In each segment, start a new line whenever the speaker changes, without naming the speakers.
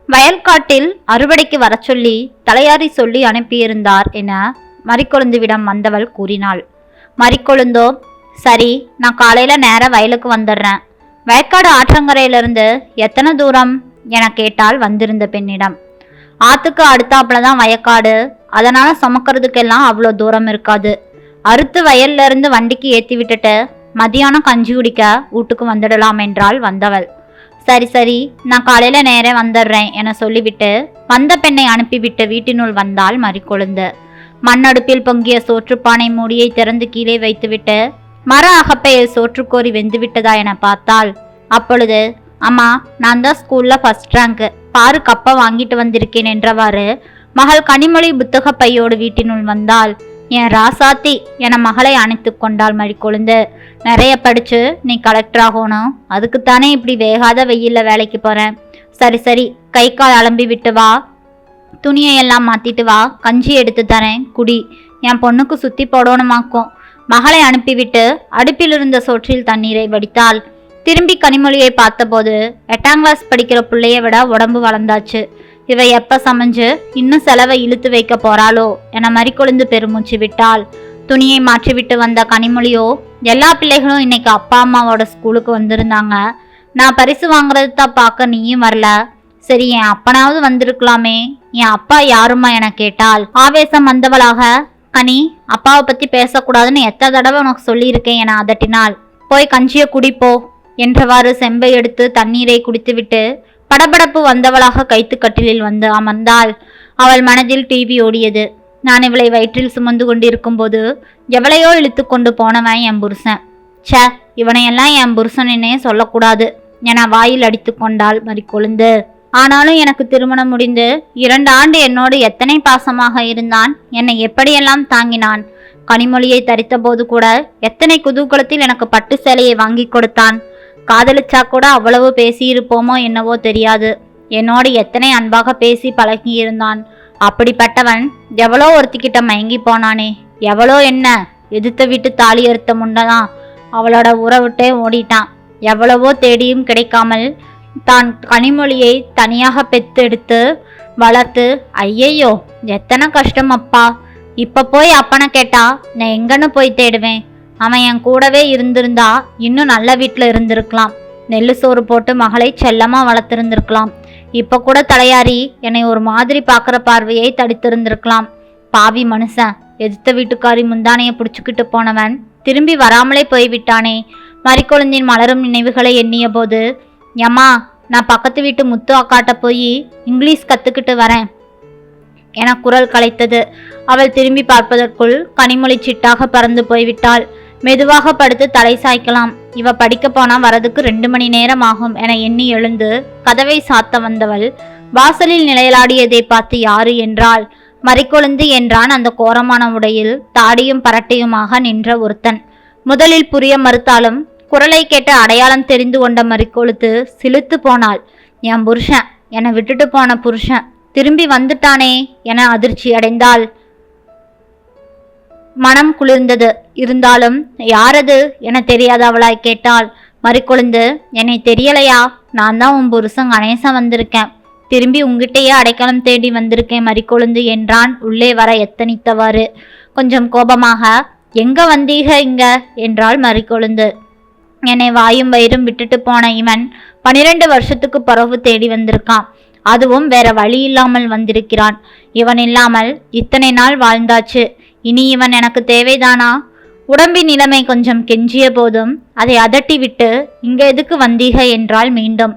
வயல்காட்டில் அறுவடைக்கு வர சொல்லி தலையாரி சொல்லி அனுப்பியிருந்தார் என மரிக்கொழுந்துவிடம் வந்தவள் கூறினாள். மரிக்கொழுந்தோ, சரி, நான் காலையில நேர வயலுக்கு வந்துடுறேன். வயக்காடு ஆற்றங்கரையிலிருந்து எத்தனை தூரம் என கேட்டால் வந்திருந்த பெண்ணிடம். ஆத்துக்கு அடுத்தாப்புலதான் வயக்காடு, அதனால சுமக்கிறதுக்கெல்லாம் அவ்வளோ தூரம் இருக்காது. அறுத்து வயல்ல இருந்து வண்டிக்கு ஏற்றி விட்டுட்டு மதியானம் கஞ்சி குடிக்க வீட்டுக்கு வந்துடலாம் என்றாள் வந்தவள். சரி சரி, நான் காலையில நேரே வந்துடுறேன் என சொல்லிவிட்டு வந்த பெண்ணை அனுப்பிவிட்டு வீட்டினுள் வந்தாள் மரிக்கொழுந்து. மண்ணடுப்பில் பொங்கிய சோற்றுப்பானை மூடியை திறந்து கீழே வைத்துவிட்டு மர அகப்பையில் சோற்றுக்கோரி வெந்துவிட்டதா என பார்த்தாள். அப்பொழுது, அம்மா, நான் தான் ஸ்கூல்ல ஃபர்ஸ்ட் ரேங்க், பாரு கப்பை வாங்கிட்டு வந்திருக்கேன் என்றவாறு மகள் கனிமொழி புத்தக பையோடு வீட்டினுள் வந்தாள். என் ராசாத்தி என மகளை அணைத்து கொண்டாள் மரிக்கொழுந்து. நிறைய படிச்சு நீ கலெக்டர் ஆகணும், அதுக்குத்தானே இப்படி வேகாத வெயில்ல வேலைக்கு போறேன். சரி சரி, கை கால் அலம்பி விட்டு வா, துணியையெல்லாம் மாத்திட்டு வா, கஞ்சி எடுத்து தரேன், குடி. என் பொண்ணுக்கு சுத்தி போடணுமாக்கும். மகளை அனுப்பிவிட்டு அடுப்பில் இருந்த சோற்றில் தண்ணீரை வடித்தாள். திரும்பி கனிமொழியை பார்த்தபோது 8ஆம் கிளாஸ் படிக்கிற பிள்ளைய விட உடம்பு வளர்ந்தாச்சு. இவ எப்ப சமைஞ்சு இன்னும் செலவை இழுத்து வைக்க போறாளோ என மரிக்கொழுந்து பெருமூச்சு விட்டாள். துணியை மாற்றிவிட்டு வந்த கனிமொழியோ, எல்லா பிள்ளைகளும் இன்னைக்கு அப்பா அம்மாவோட ஸ்கூலுக்கு வந்திருந்தாங்க, நான் பரிசு வாங்குறது தான் பார்க்க நீயும் வரல. சரி, என் அப்பனாவது வந்திருக்கலாமே, என் அப்பா யாருமா என கேட்டாள். ஆவேசம் வந்தவளாக, கனி, அப்பாவை பத்தி பேசக்கூடாதுன்னு எத்தனை தடவை உனக்கு சொல்லியிருக்கேன் என அதட்டினாள். போய் கஞ்சியை குடிப்போ என்றவாறு செம்பை எடுத்து தண்ணீரை குடித்துவிட்டு படபடப்பு வந்தவளாக கைத்து கட்டிலில் வந்து அமர்ந்தாள். அவள் மனதில் டிவி ஓடியது. நான் இவளை வயிற்றில் சுமந்து கொண்டிருக்கும் போது எவளையோ இழுத்து கொண்டு போனவன் என் புருஷன். சே, இவனையெல்லாம் என் புருஷனே சொல்லக்கூடாது என வாயில் அடித்து கொண்டாள் மரிக்கொழுந்து. ஆனாலும் எனக்கு திருமணம் முடிந்து 2 ஆண்டு என்னோடு எத்தனை பாசமாக இருந்தான், என்னை எப்படியெல்லாம் தாங்கினான். கனிமொழியை தரித்த போது கூட எத்தனை குதூகலத்தில் எனக்கு பட்டு சேலையை வாங்கி கொடுத்தான். காதலிச்சா கூட அவ்வளவு பேசியிருப்போமோ என்னவோ தெரியாது. என்னோடு எத்தனை அன்பாக பேசி பழகி இருந்தான். அப்படிப்பட்டவன் எவ்வளோ ஒருத்திக்கிட்ட மயங்கி போனானே. எவ்வளோ என்ன, எதிர்த்த வீட்டு தாலி அறுத்த முண்டதான் அவளோட உறவிட்டே ஓடிட்டான். எவ்வளவோ தேடியும் கிடைக்காமல் தான் கனிமொழியை தனியாக பெத்தெடுத்து வளர்த்து, ஐயையோ எத்தனை கஷ்டம் அப்பா. இப்ப போய் அப்பனை கேட்டா நான் எங்கன்னு போய் தேடுவேன். அவன் என் கூடவே இருந்திருந்தா இன்னும் நல்ல வீட்டில் இருந்திருக்கலாம். நெல்லு சோறு போட்டு மகளை செல்லமா வளர்த்திருந்திருக்கலாம். இப்ப கூட தலையாரி என்னை ஒரு மாதிரி பார்க்குற பார்வையை தடுத்திருந்திருக்கலாம். பாவி மனுஷன், எதிர்த்த வீட்டுக்காரி முந்தானையை பிடிச்சுக்கிட்டு போனவன் திரும்பி வராமலே போய்விட்டானே. மரிக்கொழுந்தின் மலரும் நினைவுகளை எண்ணிய போது, யம்மா, நான் பக்கத்து வீட்டு முத்து அக்காட்ட போய் இங்கிலீஷ் கத்துக்கிட்டு வரேன் என குரல் கலைத்தது. அவள் திரும்பி பார்ப்பதற்குள் கனிமொழி சிட்டாக பறந்து போய்விட்டாள். மெதுவாக படுத்து தலை சாய்க்கலாம், இவ படிக்க போனா வரதுக்கு 2 மணி நேரம் ஆகும் என எண்ணி எழுந்து கதவை சாத்த வந்தவள் வாசலில் நிலையலாடியதை பார்த்து யாரு என்றாள். மரிக்கொழுந்து என்றான் அந்த கோரமான உடையில் தாடியும் பரட்டையுமாக நின்ற ஒருத்தன். முதலில் புரிய மறுத்தாலும் குரலை கேட்டு அடையாளம் தெரிந்து கொண்ட மரிக்கொழுந்து சிலுத்து போனாள். என் புருஷன், என விட்டுட்டு போன புருஷன் திரும்பி வந்துட்டானே என அதிர்ச்சி அடைந்தாள். மனம் குளிர்ந்தது. இருந்தாலும் யாரது என தெரியாத அவளாய் கேட்டாள். மரிக்கொழுந்து, என்னை தெரியலையா? நான் தான் உன் புருஷன் கணேசன் வந்திருக்கேன். திரும்பி உங்ககிட்டயே அடைக்கலம் தேடி வந்திருக்கேன் மரிக்கொழுந்து என்றான் உள்ளே வர எத்தனித்தவாறு. கொஞ்சம் கோபமாக, எங்க வந்தீக இங்க என்றாள் மரிக்கொழுந்து. என்னை வாயும் வயிறும் விட்டுட்டு போன இவன் 12 வருஷத்துக்கு பிறகு தேடி வந்திருக்கான். அதுவும் வேற வழி இல்லாமல் வந்திருக்கிறான். இவன் இல்லாமல் இத்தனை நாள் வாழ்ந்தாச்சு. இனி இவன் எனக்கு தேவைதானா? உடம்பின் நிலைமை கொஞ்சம் கெஞ்சிய போதும் அதை அதட்டி விட்டு இங்க எதுக்கு வந்தீக என்றால் மீண்டும்.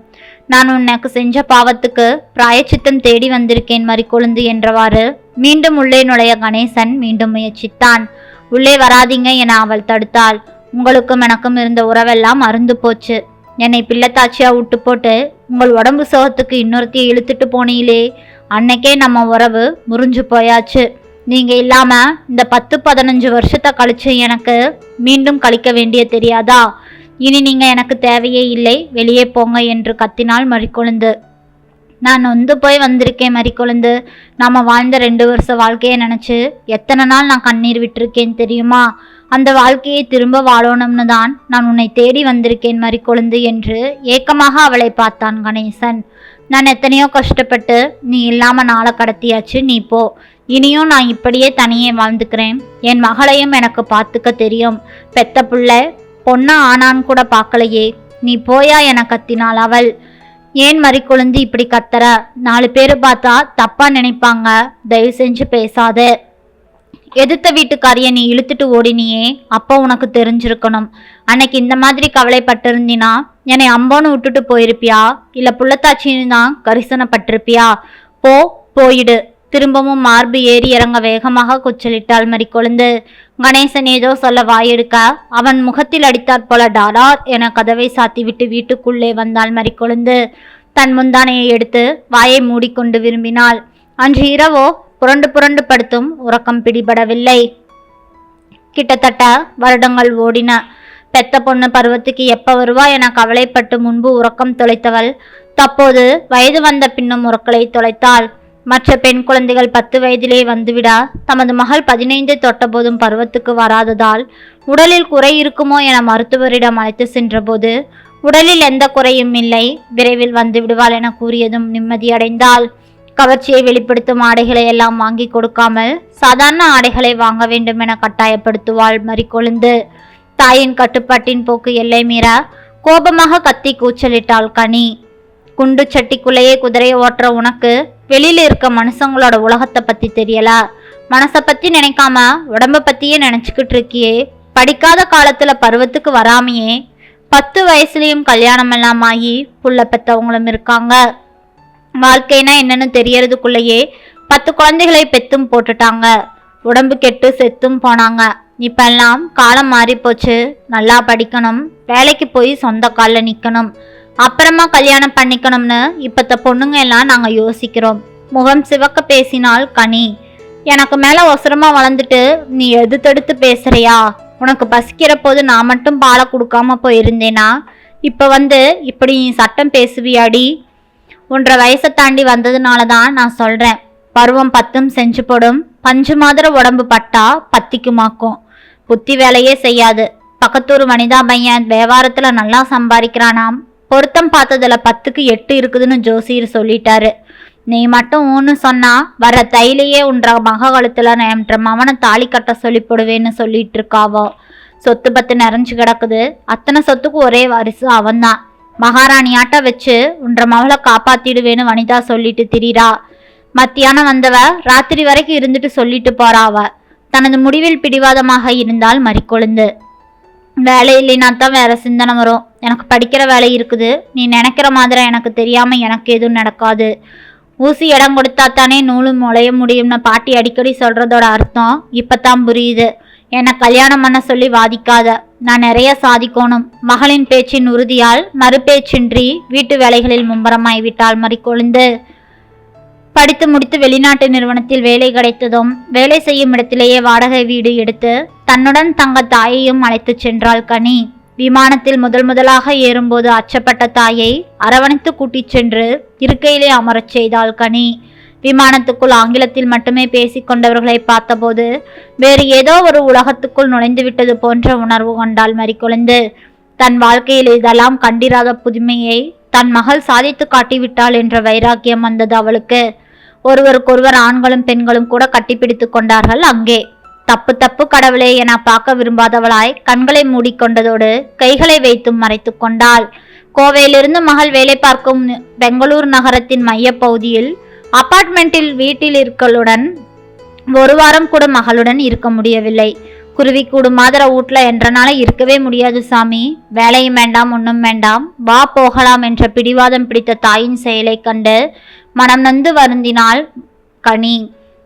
நான் உனக்கு செஞ்ச பாவத்துக்கு பிராயச்சித்தம் தேடி வந்திருக்கேன் மரிக்கொழுந்து என்றவாறு மீண்டும் உள்ளே நுழைய கணேசன் மீண்டும் முயற்சித்தான். உள்ளே வராதீங்க என அவள் தடுத்தாள். உங்களுக்கும் எனக்கும் இருந்த உறவெல்லாம் அருந்து போச்சு. என்னை பிள்ளைத்தாச்சியா விட்டு போட்டு உங்கள் உடம்பு சோகத்துக்கு இன்னொருத்தையை இழுத்துட்டு போனீங்களே, அன்னைக்கே நம்ம உறவு முறிஞ்சு போயாச்சு. நீங்க இல்லாம இந்த 10-15 வருஷத்தை கழிச்சு எனக்கு மீண்டும் கழிக்க வேண்டிய தெரியாதா? இனி நீங்க எனக்கு தேவையே இல்லை, வெளியே போங்க என்று கத்தினாள் மரிக்கொழுந்து. நான் நொந்து போய் வந்திருக்கேன் மரிக்கொழுந்து. நாம வாழ்ந்த 2 வருஷ வாழ்க்கையை நினைச்சு எத்தனை நாள் நான் கண்ணீர் விட்டிருக்கேன் தெரியுமா? அந்த வாழ்க்கையை திரும்ப வாழணும்னு தான் நான் உன்னை தேடி வந்திருக்கேன் மறிக்கொழுந்து என்று ஏக்கமாக அவளை பார்த்தான் கணேசன். நான் எத்தனையோ கஷ்டப்பட்டு நீ இல்லாம நாளை கடத்தியாச்சு, நீ போ. இனியும் நான் இப்படியே தனியே வாழ்ந்துக்கிறேன். என் மகளையும் எனக்கு பார்த்துக்க தெரியும். பெத்த புள்ள பொண்ணா ஆனான்னு கூட பார்க்கலையே, நீ போயா என கத்தினாள் அவள். ஏன் மறிக்கொழுந்து இப்படி கத்துற? 4 பேர் பார்த்தா தப்பா நினைப்பாங்க, தயவு செஞ்சு பேசாத. எதிர்த்த வீட்டுக்காரிய நீ இழுத்துட்டு ஓடினியே, அப்போ உனக்கு தெரிஞ்சிருக்கணும். அன்னைக்கு இந்த மாதிரி கவலைப்பட்டிருந்தினா என்னை அம்போன்னு விட்டுட்டு போயிருப்பியா, இல்ல புள்ளத்தாச்சின்னு தான் கரிசனப்பட்டிருப்பியா? போயிடு. திரும்பவும் மார்பு ஏறி இறங்க வேகமாக கூச்சலிட்டாள் மறிக்கொழுந்து. கணேசன் ஏதோ சொல்ல வாயெடுக்க அவன் முகத்தில் அடித்தாற் போல டாடார் என கதவை சாத்திவிட்டு வீட்டுக்குள்ளே வந்தாள் மறிக்கொழுந்து. தன் முந்தானையை எடுத்து வாயை மூடிக்கொண்டு விரும்பினாள். அன்று இரவோ புரண்டு புரண்டு படுத்தும் உறக்கம் பிடிபடவில்லை. கிட்டத்தட்ட வருடங்கள் ஓடின. பெத்த பொண்ணு பருவத்துக்கு எப்ப வருவா என கவலைப்பட்டு முன்பு உறக்கம் தொலைத்தவள் தப்போது வயது வந்த பின்னும் உறக்கலை தொலைத்தாள். மற்ற பெண் குழந்தைகள் 10 வயதிலே வந்துவிட தமது மகள் 15 தொட்டபோதும் பருவத்துக்கு வராததால் உடலில் குறை இருக்குமோ என மருத்துவரிடம் அழைத்து சென்றபோது உடலில் எந்த குறையும் இல்லை, விரைவில் வந்து விடுவாள் என கூறியதும் நிம்மதியடைந்தாள். கவர்ச்சியை வெளிப்படுத்தும் ஆடைகளை எல்லாம் வாங்கி கொடுக்காமல் சாதாரண ஆடைகளை வாங்க வேண்டும் என கட்டாயப்படுத்துவாள் மறிக்கொழுந்து. தாயின் கட்டுப்பாட்டின் போக்கு எல்லை மீற கோபமாக கத்தி கூச்சலிட்டாள் கனி. குண்டு சட்டிக்குள்ளேயே குதிரையை ஓட்டுற உனக்கு வெளியில இருக்க மனுஷங்களோட உலகத்தை பத்தி தெரியல, மனசை பத்தி நினைக்காம உடம்ப பத்தியே நினைச்சுக்கிட்டு இருக்கியே. படிக்காத காலத்துல பருவத்துக்கு வராமையே 10 வயசுலயும் கல்யாணம் எல்லாம் ஆகி புள்ள பெத்தவங்களும் இருக்காங்க. வாழ்க்கைனா என்னன்னு தெரியறதுக்குள்ளேயே 10 குழந்தைகளை பெத்தும் போட்டுட்டாங்க. உடம்பு கெட்டு செத்தும் போனாங்க. இப்பெல்லாம் காலம் மாறி போச்சு. நல்லா படிக்கணும், வேலைக்கு போய் சொந்த காலில் நிற்கணும், அப்புறமா கல்யாணம் பண்ணிக்கணும்னு இப்பத்த பொண்ணுங்க எல்லாம் நாங்க யோசிக்கிறோம். முகம் சிவக்க பேசினாள் கனி. எனக்கு மேல ஒசரமா வளர்ந்துட்டு நீ எதுத்தெடுத்து பேசுறியா? உனக்கு பசிக்கிற போது நான் மட்டும் பாலை கொடுக்காம போயிருந்தேனா இப்ப வந்து இப்படி நீ சட்டம் பேசுவியாடி? 1.5 வயசை தாண்டி வந்ததுனால தான் நான் சொல்றேன். பருவம் 10 செஞ்சு போடும். பஞ்சு மாதிரி உடம்பு பட்டா பத்திக்குமாக்கும். புத்தி வேலையே செய்யாது. பக்கத்தூர் வனிதா பையன் வியாபாரத்துல நல்லா சம்பாதிக்கிறானாம். பொருத்தம் பார்த்ததுல 10க்கு 8 இருக்குதுன்னு ஜோசியர் சொல்லிட்டாரு. நீ மட்டும் ஊன்னு சொன்னா வர தையிலேயே உன்ற மக கழுத்துல என்ற மவனை தாலி கட்ட சொல்லி போடுவேன்னு சொல்லிட்டு இருக்காவோ. சொத்து பத்து நிறைஞ்சு கிடக்குது. அத்தனை சொத்துக்கு ஒரே வாரிசு அவன்தான். மகாராணியாட்ட வச்சு உன்ற மகளை காப்பாத்திடுவேன்னு வனிதா சொல்லிட்டு திரிரா. மத்தியானம் வந்தவ ராத்திரி வரைக்கும் இருந்துட்டு சொல்லிட்டு போறாவ. தனது முடிவில் பிடிவாதமாக இருந்தால் மறிக்கொழுந்து. வேலை இல்லைன்னா தான் வேற சிந்தனை வரும். எனக்கு படிக்கிற வேலை இருக்குது. நீ நினைக்கிற மாதிரி எனக்கு தெரியாம எனக்கு எதுவும் நடக்காது. ஊசி இடம் கொடுத்தா தானே நூலும் முளைய முடியும்னு பாட்டி அடிக்கடி சொல்றதோட அர்த்தம் இப்பதான் புரியுது. என்னை கல்யாணம் பண்ண சொல்லி வாதிக்காத. நான் நிறைய சாதிக்கணும். மகளின் பேச்சின் உறுதியால் மறுபேச்சின்றி வீட்டு வேலைகளில் மும்பரமாய் விட்டாள் மறிக்கொழுந்து. படித்து முடித்து வெளிநாட்டு நிறுவனத்தில் வேலை கிடைத்ததும் வேலை செய்யும் இடத்திலேயே வாடகை வீடு எடுத்து தன்னுடன் தங்க தாயையும் அழைத்து சென்றாள் கனி. விமானத்தில் முதலாக ஏறும்போது அச்சப்பட்ட தாயை அரவணைத்து கூட்டிச் சென்று இருக்கையிலே அமரச் செய்தாள் கனி. விமானத்துக்குள் ஆங்கிலத்தில் மட்டுமே பேசிக்கொண்டவர்களை பார்த்தபோது வேறு ஏதோ ஒரு உலகத்துக்குள் நுழைந்து விட்டது போன்ற உணர்வு கொண்டாள் மறிக்கொழுந்து. தன் வாழ்க்கையில் இதெல்லாம் கண்டிராத புதுமையை தன் மகள் சாதித்து காட்டிவிட்டாள் என்ற வைராக்கியம் வந்தது அவளுக்கு. ஒருவருக்கொருவர் ஆண்களும் பெண்களும் கூட கட்டிப்பிடித்து கொண்டார்கள் அங்கே. தப்பு கடவுளே என பார்க்க விரும்பாதவளாய் கண்களை மூடிக்கொண்டதோடு கைகளை வைத்தும் மறைத்து கொண்டாள். கோவையிலிருந்து மகள் வேலை பார்க்கும் பெங்களூர் நகரத்தின் மைய பகுதியில் அபார்ட்மெண்டில் வீட்டில் இருக்களுடன் 1 வாரம் கூட மகளுடன் இருக்க முடியவில்லை. குருவி கூடு மாதர வீட்ல என்றனால இருக்கவே முடியாது சாமி. வேலையும் வேண்டாம், ஒன்றும் வேண்டாம், வா போகலாம் என்ற பிடிவாதம் பிடித்த தாயின் செயலை கண்டு மனம் நொந்து வருந்தினாள் கனி.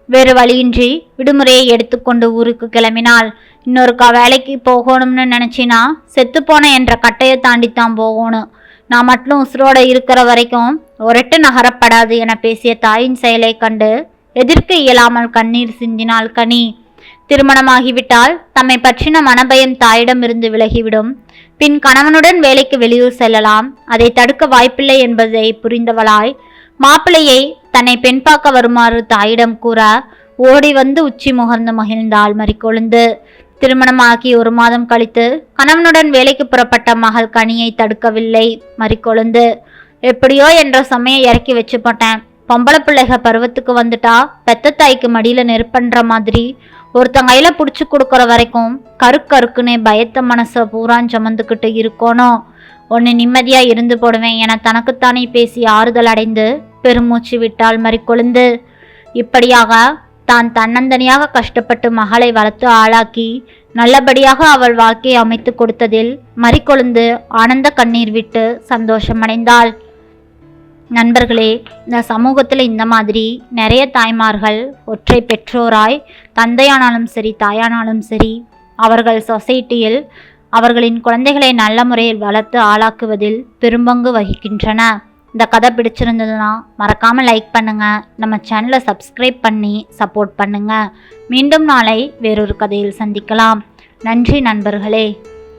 வேறு வழியின்றி விடுமுறையை எடுத்துக்கொண்டு ஊருக்கு கிளம்பினாள். இன்னொருக்கா வேலைக்கு போகணும்னு நினைச்சினா செத்துப்போன என்ற கட்டையை தாண்டித்தான் போகணும். நான் மட்டும் உசுரோட இருக்கிற வரைக்கும் ஒரெட்டு நகரப்படாது என பேசிய தாயின் செயலை கண்டு எதிர்க்க இயலாமல் கண்ணீர் சிந்தினாள் கனி. திருமணமாகிவிட்டால் தம்மை பற்றின மனபயம் தாயிடம் இருந்து விலகிவிடும். பின் கணவனுடன் வேலைக்கு வெளியூர் செல்லலாம். அதை தடுக்க வாய்ப்பில்லை என்பதை புரிந்தவளாய் மாப்பிள்ளையை தன்னை பெண் பார்க்க வருமாறு தாயிடம் கூற ஓடி வந்து உச்சி முகர்ந்து மகிழ்ந்தாள் மறிக்கொழுந்து. திருமணமாகி 1 மாதம் கழித்து கணவனுடன் வேலைக்கு புறப்பட்ட மகள் கனியை தடுக்கவில்லை மறிக்கொழுந்து. எப்படியோ என்ற சமயம் இறக்கி வச்சு போட்டேன். பொம்பளை பிள்ளைக பருவத்துக்கு வந்துட்டா பெத்த தாய்க்கு மடியில நெருப்பன்ற மாதிரி ஒருத்தங்க கையில பிடிச்சி கொடுக்குற வரைக்கும் கருக்குன்னே பயத்த மனசை பூரான் சுமந்துக்கிட்டு இருக்கணும். ஒன்று நிம்மதியா இருந்து போடுவேன் என தனக்குத்தானே பேசி ஆறுதல் அடைந்து பெருமூச்சு விட்டாள் மறிக்கொழுந்து. இப்படியாக தான் தன்னந்தனியாக கஷ்டப்பட்டு மகளை வளர்த்து ஆளாக்கி நல்லபடியாக அவள் வாழ்க்கையை அமைத்து கொடுத்ததில் மறிக்கொழுந்து ஆனந்த கண்ணீர் விட்டு சந்தோஷமடைந்தாள். நண்பர்களே, இந்த சமூகத்தில் இந்த மாதிரி நிறைய தாய்மார்கள் ஒற்றை பெற்றோராய் தந்தையானாலும் சரி தாயானாலும் சரி அவர்கள் சொசைட்டியில் அவர்களின் குழந்தைகளை நல்ல முறையில் வளர்த்து ஆளாக்குவதில் பெரும்பங்கு வகிக்கின்றன. இந்த கதை பிடிச்சிருந்ததுன்னா மறக்காமல் லைக் பண்ணுங்கள், நம்ம சேனலை சப்ஸ்கிரைப் பண்ணி சப்போர்ட் பண்ணுங்கள். மீண்டும் நாளை வேறொரு கதையில் சந்திக்கலாம். நன்றி நண்பர்களே.